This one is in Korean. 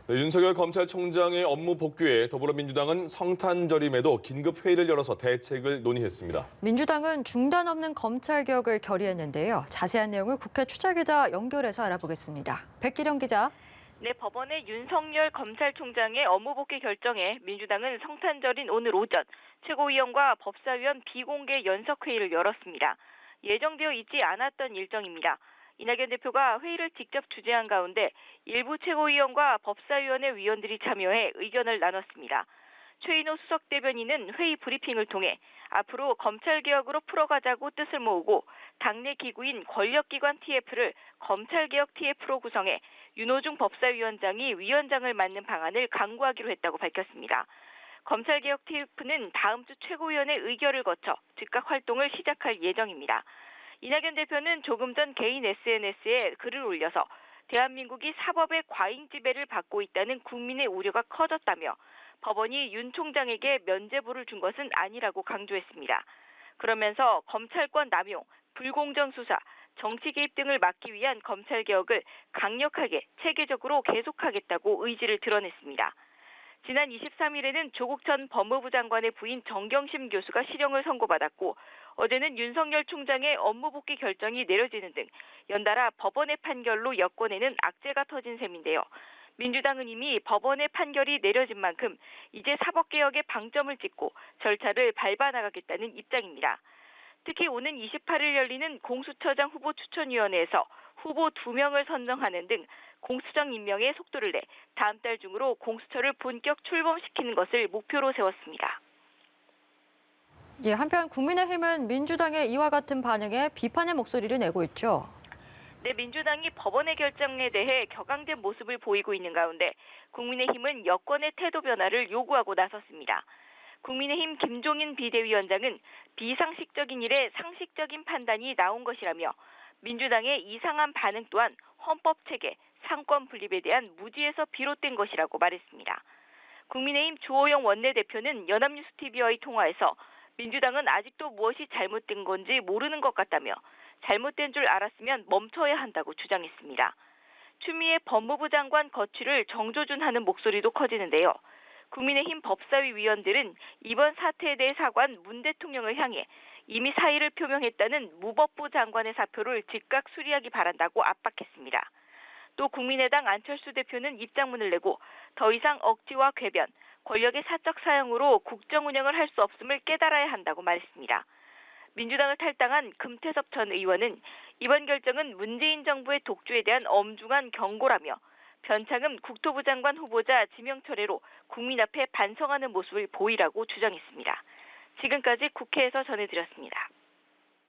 네, 윤석열 검찰총장의 업무 복귀에 더불어민주당은 성탄절임에도 긴급 회의를 열어서 대책을 논의했습니다. 민주당은 중단 없는 검찰개혁을 결의했는데요. 자세한 내용을 국회 추자기자 연결해서 알아보겠습니다. 백기령 기자. 네, 법원의 윤석열 검찰총장의 업무 복귀 결정에 민주당은 성탄절인 오늘 오전 최고위원과 법사위원 비공개 연석회의를 열었습니다. 예정되어 있지 않았던 일정입니다. 이낙연 대표가 회의를 직접 주재한 가운데 일부 최고위원과 법사위원회 위원들이 참여해 의견을 나눴습니다. 최인호 수석 대변인은 회의 브리핑을 통해 앞으로 검찰개혁으로 풀어가자고 뜻을 모으고 당내 기구인 권력기관 TF를 검찰개혁 TF로 구성해 윤호중 법사위원장이 위원장을 맡는 방안을 강구하기로 했다고 밝혔습니다. 검찰개혁 TF는 다음 주 최고위원회 의결을 거쳐 즉각 활동을 시작할 예정입니다. 이낙연 대표는 조금 전 개인 SNS에 글을 올려서 대한민국이 사법의 과잉 지배를 받고 있다는 국민의 우려가 커졌다며 법원이 윤 총장에게 면죄부를 준 것은 아니라고 강조했습니다. 그러면서 검찰권 남용, 불공정 수사, 정치 개입 등을 막기 위한 검찰개혁을 강력하게 체계적으로 계속하겠다고 의지를 드러냈습니다. 지난 23일에는 조국 전 법무부 장관의 부인 정경심 교수가 실형을 선고받았고 어제는 윤석열 총장의 업무 복귀 결정이 내려지는 등 연달아 법원의 판결로 여권에는 악재가 터진 셈인데요. 민주당은 이미 법원의 판결이 내려진 만큼 이제 사법개혁에 방점을 찍고 절차를 밟아나가겠다는 입장입니다. 특히 오는 28일 열리는 공수처장 후보 추천위원회에서 후보 2명을 선정하는 등 공수장 임명에 속도를 내 다음 달 중으로 공수처를 본격 출범시키는 것을 목표로 세웠습니다. 한편 국민의힘은 민주당의 이와 같은 반응에 비판의 목소리를 내고 있죠. 네, 민주당이 법원의 결정에 대해 격앙된 모습을 보이고 있는 가운데 국민의힘은 여권의 태도 변화를 요구하고 나섰습니다. 국민의힘 김종인 비대위원장은 비상식적인 일에 상식적인 판단이 나온 것이라며 민주당의 이상한 반응 또한 헌법체계, 상권 분립에 대한 무지에서 비롯된 것이라고 말했습니다. 국민의힘 주호영 원내대표는 연합뉴스TV와의 통화에서 민주당은 아직도 무엇이 잘못된 건지 모르는 것 같다며 잘못된 줄 알았으면 멈춰야 한다고 주장했습니다. 추미애 법무부 장관 거취를 정조준하는 목소리도 커지는데요. 국민의힘 법사위 위원들은 이번 사태에 대해 사과한 문 대통령을 향해 이미 사의를 표명했다는 무법부 장관의 사표를 즉각 수리하기 바란다고 압박했습니다. 또 국민의당 안철수 대표는 입장문을 내고 더 이상 억지와 궤변, 권력의 사적 사용으로 국정 운영을 할 수 없음을 깨달아야 한다고 말했습니다. 민주당을 탈당한 금태섭 전 의원은 이번 결정은 문재인 정부의 독주에 대한 엄중한 경고라며 변창흠 국토부 장관 후보자 지명 철회로 국민 앞에 반성하는 모습을 보이라고 주장했습니다. 지금까지 국회에서 전해드렸습니다.